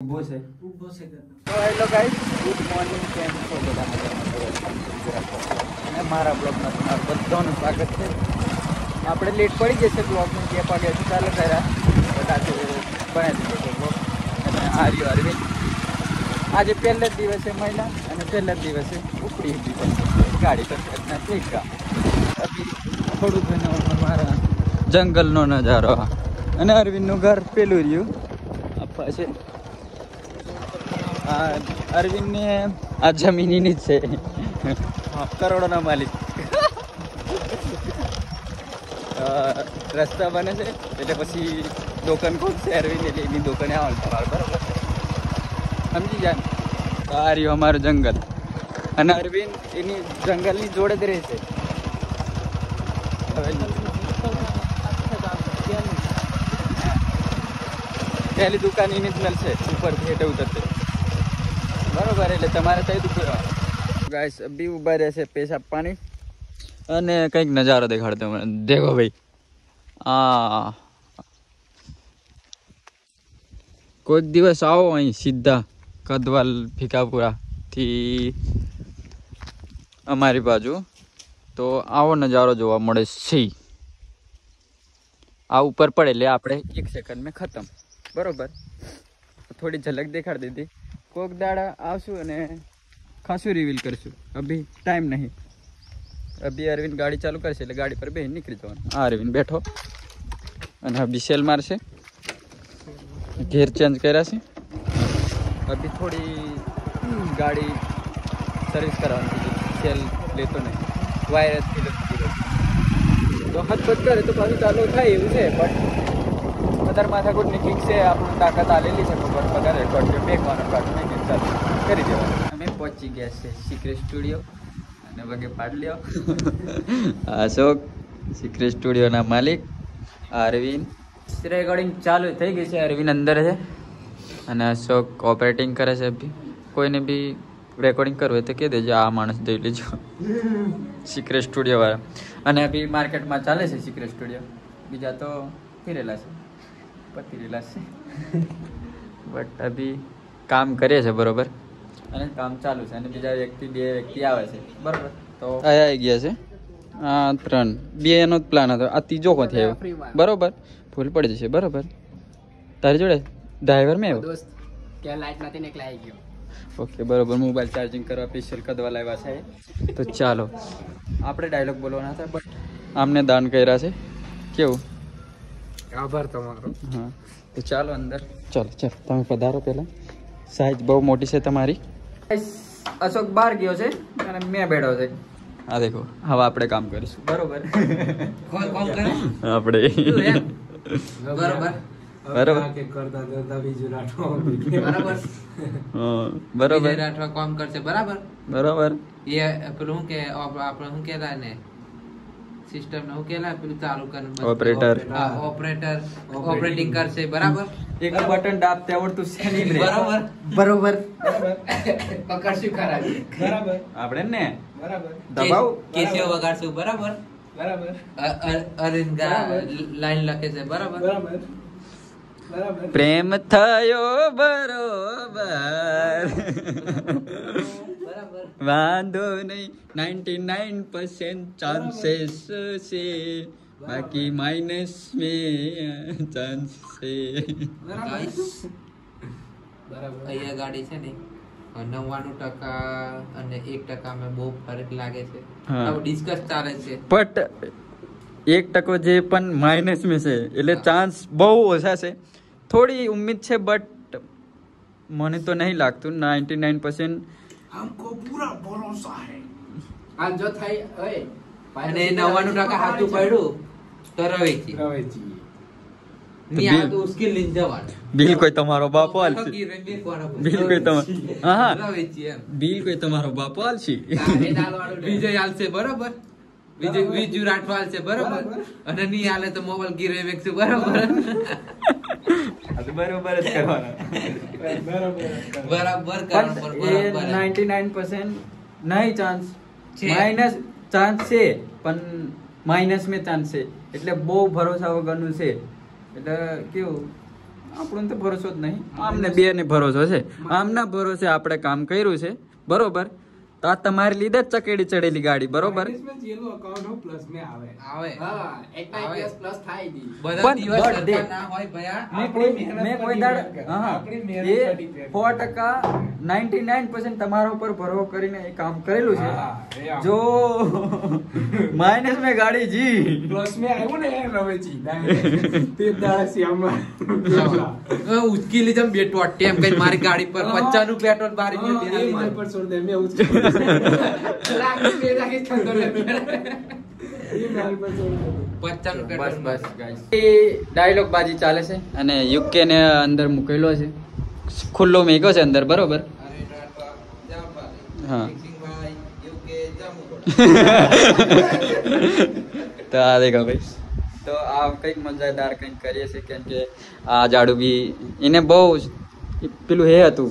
ઊભો છે તો હેલો ગાઈસ, ગુડ મોર્નિંગ. કેમ છો બધા? અને મારા બ્લોગમાં તમારું બધાનું સ્વાગત છે. આપણે લેટ પડી જશે બ્લોગનું, 2 વાગ્યાથી ચાલુ કર્યા બધા બનાવી દીધો બ્લોગ. અને આર્યો અરવિંદ આજે પહેલા જ દિવસે મહિના અને પહેલા જ દિવસે ઉપડી દીધી ગાડી પર ઠીક. થોડું ઘણું મારા જંગલનો નજારો અને અરવિંદનું ઘર પેલું રહ્યું આપવા છે. અરવિંદ ને આ જમીનની જ છે, કરોડોના માલિક. રસ્તા બને છે એટલે પછી દુકાન ખોલશે અરવિંદ, એટલે એની દુકાને આવવાનું તમારે, બરાબર? સમજી જાય. આ રહ્યું અમારું જંગલ અને અરવિંદ એની જંગલની જોડે જ રહે છે. પહેલી દુકાન એની જ મળશે, ઉપરથી હેઠે ઉતરશે, બરોબર? એટલે તમારે કઈ દુકાન ગાઈસ અભી ઉભા રહેશે પેશાબ પાણી અને કંઈક નજારો દેખાડતો મને. દેખો ભાઈ, કોઈક દિવસ આવો અહીં સીધા કદવાલ ભીખાપુરાથી અમારી બાજુ, તો આવો નજારો જોવા મળે છે. આ ઉપર પડે એટલે આપણે 1 સેકન્ડ મેં ખતમ, બરોબર? થોડી ઝલક દેખાડી દીધી. કોક દાડા આવશું અને ખાસું રિવીલ કરશું. અભી ટાઈમ નહીં. અભી અરવિંદ ગાડી ચાલુ કરશે એટલે ગાડી પર બેસી નીકળી જવાનું. આ અરવિંદ બેઠો અને અભી સેલ મારશે. ગેર ચેન્જ કર્યા છે. અભી થોડી ગાડી સર્વિસ કરવાની છે, સેલ લેતો નહીં, વાયર જ તો હદ બદ કરે તો પાછું ચાલુ થાય એવું છે. બટ વધારે માથાકૂટની કિક છે, આપણું તાકાત આલેલી છે. પગાર રેકોર્ડ મેકવાનો કાઢ ચાલુ કરી દેવાનું. અમે પહોંચી ગયા છે સિક્રેટ સ્ટુડિયો અને વગે પાડ લ્યો. અશોક સિક્રેટ સ્ટુડિયોના માલિક, અરવિંદ. રેકોર્ડિંગ ચાલુ થઈ ગઈ છે. અરવિંદ અંદર છે અને અશોક ઓપરેટિંગ કરે છે. અભી કોઈને બી રેકોર્ડિંગ કરવું હોય તો કહી દેજો, આ માણસ જોઈ લેજો, સિક્રેટ સ્ટુડિયો વાળા. અને અભી માર્કેટમાં ચાલે છે સિક્રેટ સ્ટુડિયો. બીજા તો ફિરેલા છે, પતી રહેલા છે. બટ અભી કામ કરીએ છે, બરોબર? અને કામ ચાલુ છે અને બીજા 2 વ્યક્તિ આવે છે, બરોબર? તો આવી ગયા છે આ 3, 2 એનો જ પ્લાન હતો. આ ત્રીજો કોથી આવ્યો, બરોબર? ફૂલ પડી જશે, બરોબર? તારી જોડે ડ્રાઈવર મેં આવ્યો દોસ્ત, ક્યાં લાઈટ નથી ને એકલા આવી ગયો. ઓકે, બરોબર. મોબાઈલ ચાર્જિંગ કરવા સ્પેશિયલ કદવા લાવ્યા છે. તો ચાલો, આપણે ડાયલોગ બોલવાના હતા બટ આમને દાન કર્યા છે. કેવું? આભાર તમારો. હા, તો ચાલો અંદર. ચાલો ચાલો, તમે પધારો. પહેલા સાઈઝ બહુ મોટી છે તમારી. અશોક બહાર ગયો છે અને મેં બેઠો છે. હા દેખો, હવે આપણે કામ કરીશું, બરોબર? આપણે બરોબર બરોબર બરોબર રાઠવા કામ કરશે, બરાબર? બરોબર. એ પેલું કે આપણે શું કહેતા ને સિસ્ટમ ને હું કેલા પેલું ચાલુ કરે ઓપરેટર, ઓપરેટિંગ કરશે, બરાબર? એક બટન દાબતે આવડતું છે નહીં, બરાબર? બરોબર પકડશું ખરા, બરાબર? આપણે ને બરાબર દબાવ કેસીઓ વગાડશું, બરાબર? બરાબર. અરવિંદ લાઈન લખે છે, બરાબર? બરાબર. પ્રેમ થયો બરોબર, વાંધો નહીં, 99% ચાન્सेस છે, બાકી માઇનસ में ચાન્સ છે, બરાબર? અહીંયા ગાડી છે ને 99% અને 1% में બહુ ફરક લાગે છે. હવે ડિસ્કસ ચાલે છે. બટ 1% જે પણ માઇનસ में છે એટલે ચાન્સ બહુ ઓછા છે. થોડી ઉમ્મીદ છે બટ મને તો નહીં લાગતું 99%. हमको पूरा भरोसा है. આ જો થાય ઓય અને 99% હાથું પડ્યું તો રવેચી ની આ તો ઉસ્કી લીન જવાનું. બિલ કોઈ તમારો બાપો આલશે, બિલ કોઈ તમારો, હા રવેચી એમ, બિલ કોઈ તમારો બાપો આલશે, વિજય આલશે, બરોબર? વિજુ રાઠવા આલશે, બરોબર? અને ની આલે તો મોબાઈલ ગીરે વેચશું, બરોબર? બરોબર જ કરવાનો, બરાબર કરવાનો. 99% નહીં ચાન્સ, માઇનસ ચાન્સ છે પણ માઇનસ में ચાન્સ છે એટલે બહુ ભરોસા વગરનું છે. એટલે કેવું આપણને તો ભરોસો જ નહીં, આમને બે ને ભરોસો છે, આમના ભરોસે આપણે કામ કર્યું છે બરોબર. તો આ તમારી લીધે જ ચકેડી ચડેલી ગાડી બરોબર. તમારા ઉપર ભરો કરીને એ કામ કરેલું છે. જો માઇનસ में गाड़ी जी प्लस में આવ્યું ને રવેજી તે દાસી આમાં ઉચકી લીધા બેટો ટેમ કઈ મારી ગાડી પર 50 પેટ્રોલ બારી મે દેના મારી પર છોડ દે મે ઉચકી લાગી બે લાગી ઠંડો લે એ મારી પર છોડ દે 50 પેટ્રોલ. બસ ગાઈસ એ ડાયલોગ બાજી ચાલે છે અને યુકે ને અંદર મૂકેલો છે, ખુલ્લો મેક્યો છે અંદર બરોબર. હા તો આ દેખો ભાઈ, તો આ કંઈક મજાદાર કંઈક કરીએ છીએ કેમ કે આ જાડુ બી એને બહુ પેલું હે હતું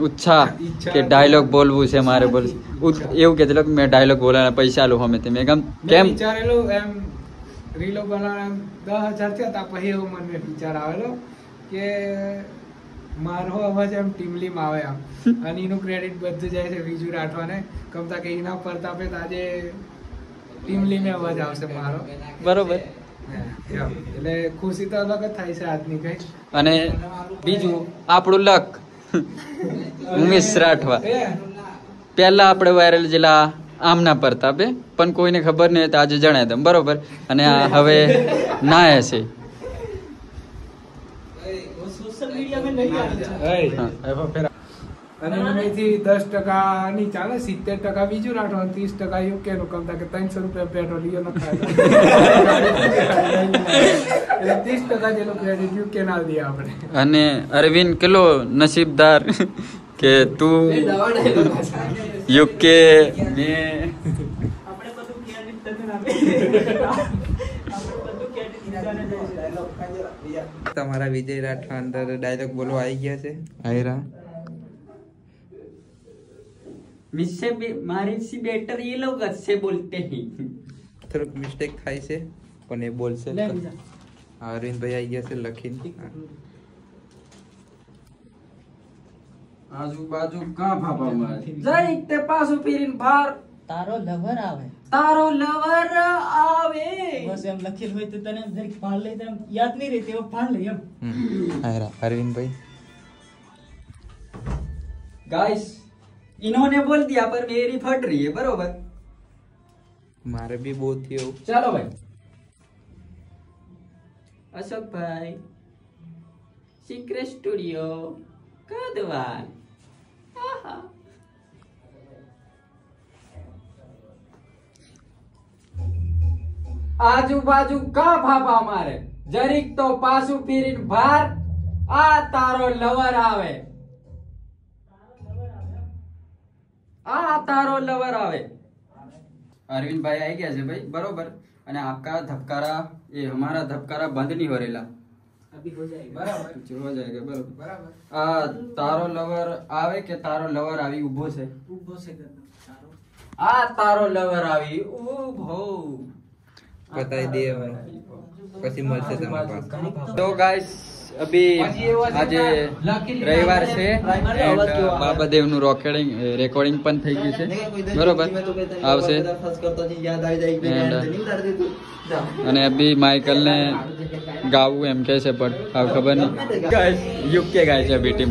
ઉત્સાહ કે ડાયલોગ બોલવું છે મારે એવું કહેતો કે મેં ડાયલોગ બોલવાના પૈસા લો અમે તે મેં કેમ વિચારેલું એમ રીલો બનાવવા 10,000 થયા તા પછી એવું મને વિચાર આવેલો કે મારો અવાજ એમ ટીમલીમાં આવે આમ અને એનું ક્રેડિટ બધું જાય છે વિજુ રાઠવાને કમતા કે એના પ્રતાપે આજે ટીમલીમાં અવાજ આવશે મારો બરોબર. એટલે ખુશી તો અલગ જ થાય છે આજની કઈ. અને બીજું આપણું લક ઉમેશ રાઠવા પહેલા આપણે વાયરલ જેલા આમના પ્રતાપે પણ કોઈને ખબર નહીં તો આજે જણાય દમ બરોબર. અને આ હવે ના હશે અને એમાંથી 10% ની ચાલે 70% બીજું રાઠવા 30% યુકે નું કમતા કે 300 રૂપિયા પેટ્રોલ ઈયો ન ખાય એટલે 30% જેનો ક્રેડિટ યુકે ના દે આપણે. અને અરવિંદ કેટલો નસીબદાર કે તું યુકે ને તમારા વિજય રાઠવા અંદર ડાયલોગ બોલવા આવી ગયા છે. આયરા मुझसे मारे से बेटर ये लोग अच्छे बोलते हैं. થોડુંક મિસ્ટેક થાય છે પણ એ બોલશે. અરવિંદભાઈ આવી ગયા છે લખીને. આજુબાજુ કા ભાપા મારે જરીક તે પાછું પીરીન ભાર તારો લવર આવે બસ એમ લખેલું હોય તો તને જરીક ફાળ લઈ તને યાદ નહીં રહેતી એવો ફાળ લઈ એમ. આયરા અરવિંદભાઈ गाइस इन्होंने बोल दिया पर मेरी फट रही है बरोबर. મારે બી બહુ થયું. चलो भाई अशोक भाई सीक्रेट स्टूडियो कदवाल. આજુબાજુ કા ભાપા મારે જરીક તો પાછું પીરીન ભાર આ તારો લવર આવે अरविंद भाई आई गया भाई बरोबर. અને आपका धबकारा ये हमारा धबकारा बंद नहीं हो रहेला अभी हो जाएगा બરાબર हो जाएगा बरोबर. બરાબર. आ तारो लवर आवे के तारो लवर आवी उभो से ઊભો છે કરતો તારો आ तारो लवर आवी उभो બતાવી દે હવે પછી મળશે તમારા પાસે. તો गाइस अभी आज रविवार છે બાબાદેવ નું રેકોર્ડિંગ પણ થઈ ગયું છે બરોબર આવશે. અને અભી માઇકલ ને ગાવું એમ કે છે પણ હવે ખબર નહીં ગાઈસ યુકે ગાય છે અભી ટીમ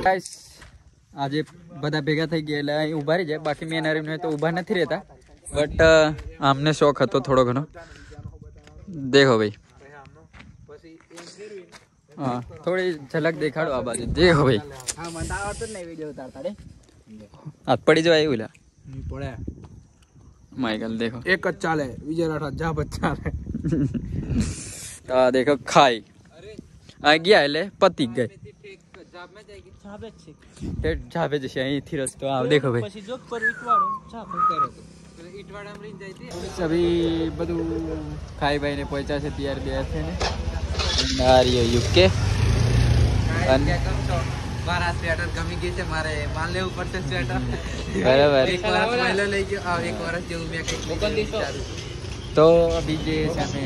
ગાઈસ આજે બધા ભેગા થઈ ગયા એટલે અહીં ઉભા રહી જાય બાકી મેન હરીને તો ઉભા નથી રહેતા बट आमने शौक હતો થોડો ઘણો देखो भाई हाँ थोड़ी झलक देखाड़ो आ बाजू देखो भाई હા મને આવડતું નહીં વિડિયો ઉતારતા રે हाथ पड़ी जो आई बोला નહીં પડે माइकल देखो એક જ ચાલે વિજય રાઠવા જા બચ્ચા ચાલે. देखो खाई आ गया એટલે પતી ગઈ છાબે છે તે જાવે જશે અહીંથી રસ્તો આવ देखो भाई પછી જોક પર ઈટવાડો છાબે કરે अभी બધું ખાઈ ભાઈ ને પહોંચ્યા છે તૈયાર બે છે ને નારીઓ યુકે મારા સ્વેટર ગમી ગઈ છે મારે માન લેવું પડશે સ્વેટર. બરાબર એક વર્ષ પહેલા લઈ ગયો એક વર્ષ જેવું મેં કંઈક વિચાર્યું. તો અભી જે છે અમે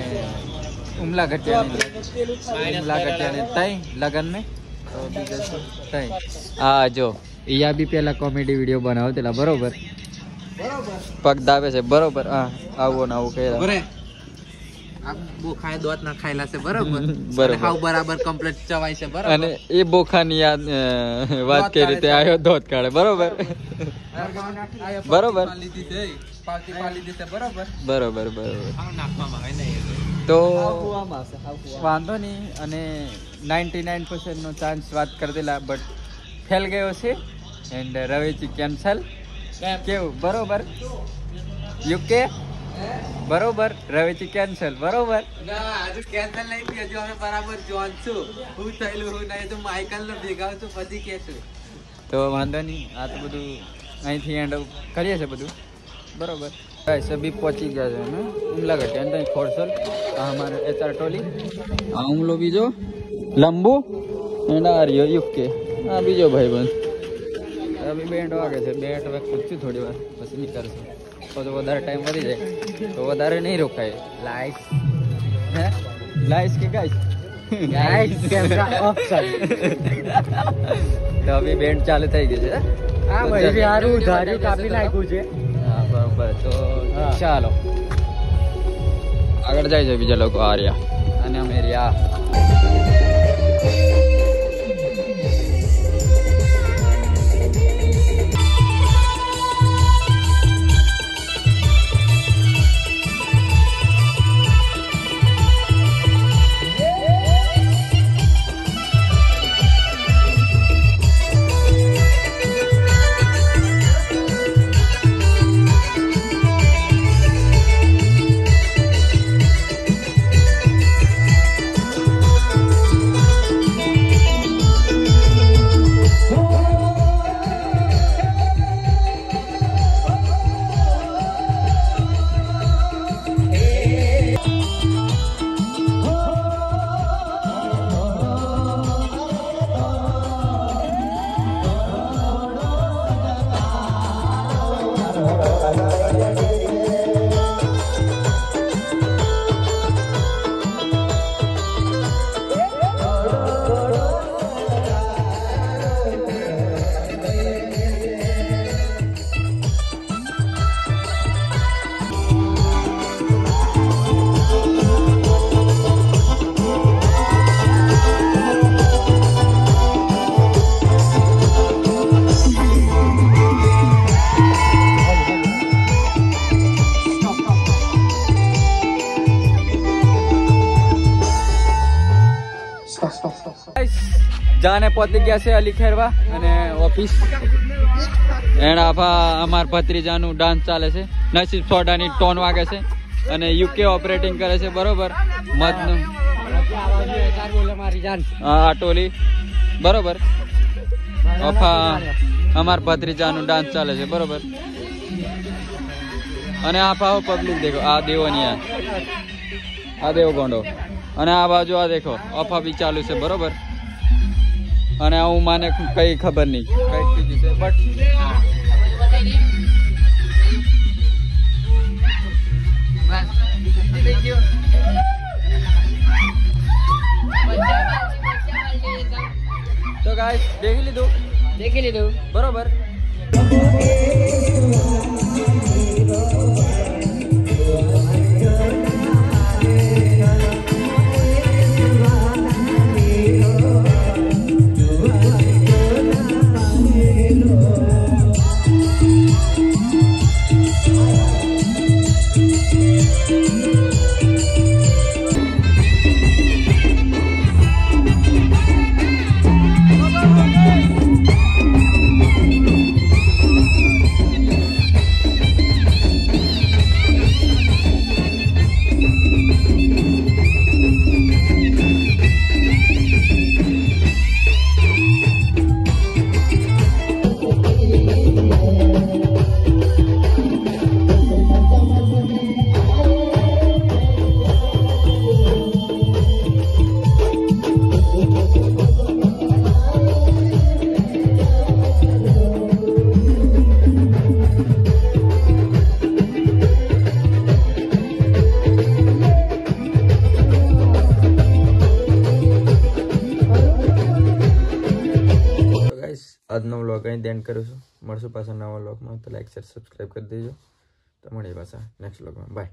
ઉમલા ઘટિયાને તઈ લગન મેં તો બીજે તઈ આ જો યા બી પેલા કોમેડી વિડીયો બનાવતેલા બરોબર પગ દાવે છે બરોબર હા આવો ને આવું કહે બોખાએ દોત ના ખાયેલા છે બરોબર બરોબર હાવ બરાબર કમ્પ્લીટ ચવાય છે બરોબર અને એ બોખાની યાદ વાત કરી રીતે આવ્યો ધોત કાઢે બરોબર બરોબર બરોબર બરોબર તો વાંધો નહીં અને 99% નો ચાન્સ વાત કરી દેલા બટ ફેલ ગયો છે એન્ડ રવેચી કેન્સલ કેવું બરોબર યુકે બરોબર રવેચી કેન્સલ બરોબર હજુ કેન્સલ નહીં થયું હજુ અમે બરાબર જોન છું હું થયેલું હું નહીં તો માઇકલ ને ભેગા છું પછી કેશું તો વાંધો નહીં આ તો બધું અહીંથી એન્ડ કરીએ છીએ બધું બરોબર ગાઈસ અભી પહોંચી ગયા છે અમે ઉમલા ઘટે અને ખોરસલ આ અમારે એચઆર ટોલી આ ઉમલો બીજો લંબુ એન્ડ આ રહ્યો યુકે આ બીજો ભાઈબંધ અભી બેન્ડ વાગે છે બેટ હવે પૂછ્યું થોડી વાર પછી નીકળશું તો વધારે ટાઈમ વધી જાય તો વધારે નહીં રોકાય લાઈસ હે લાઈસ કે ગાઈસ ગાઈસ કેમેરા ઓપ્શન તો અભી બેન્ડ ચાલુ થઈ ગઈ છે હા ભાઈ સારું ધારી કાપી નાખ્યું છે હા બરોબર તો ચાલો આગળ જાય છે બીજા લોકો આ રહ્યા અને અમે રહ્યા જાને પહોંચી ગયા છે અલી ખેરવા અને ઓફિસ એના આભા અમાર ભત્રીજાનું ડાન્સ ચાલે છે નસીબ સોડાની ટોન વાગે છે અને યુકે ઓપરેટિંગ કરે છે બરોબર મતનું આ ટોલી બરોબર અફા અમાર ભત્રીજાનું ડાન્સ ચાલે છે બરોબર અને આ પાહો પબ્લિક દેખો આ દેવોની આ દેવો ગોંડો અને આ બાજુ આ દેખો અફા બી ચાલુ છે બરોબર અને હું માને કઈ ખબર નહીં કઈ ચીજ છે બટ તો ગાઈસ દેખી લીધું બરોબર આજનો વ્લોગ અહીં એન્ડ કરું છું. મળશું પાછા નવા વ્લોગમાં. તો લાઈક શેર સબસ્ક્રાઈબ કરી દેજો. તો મળીએ પાછા નેક્સ્ટ વ્લોગમાં. બાય.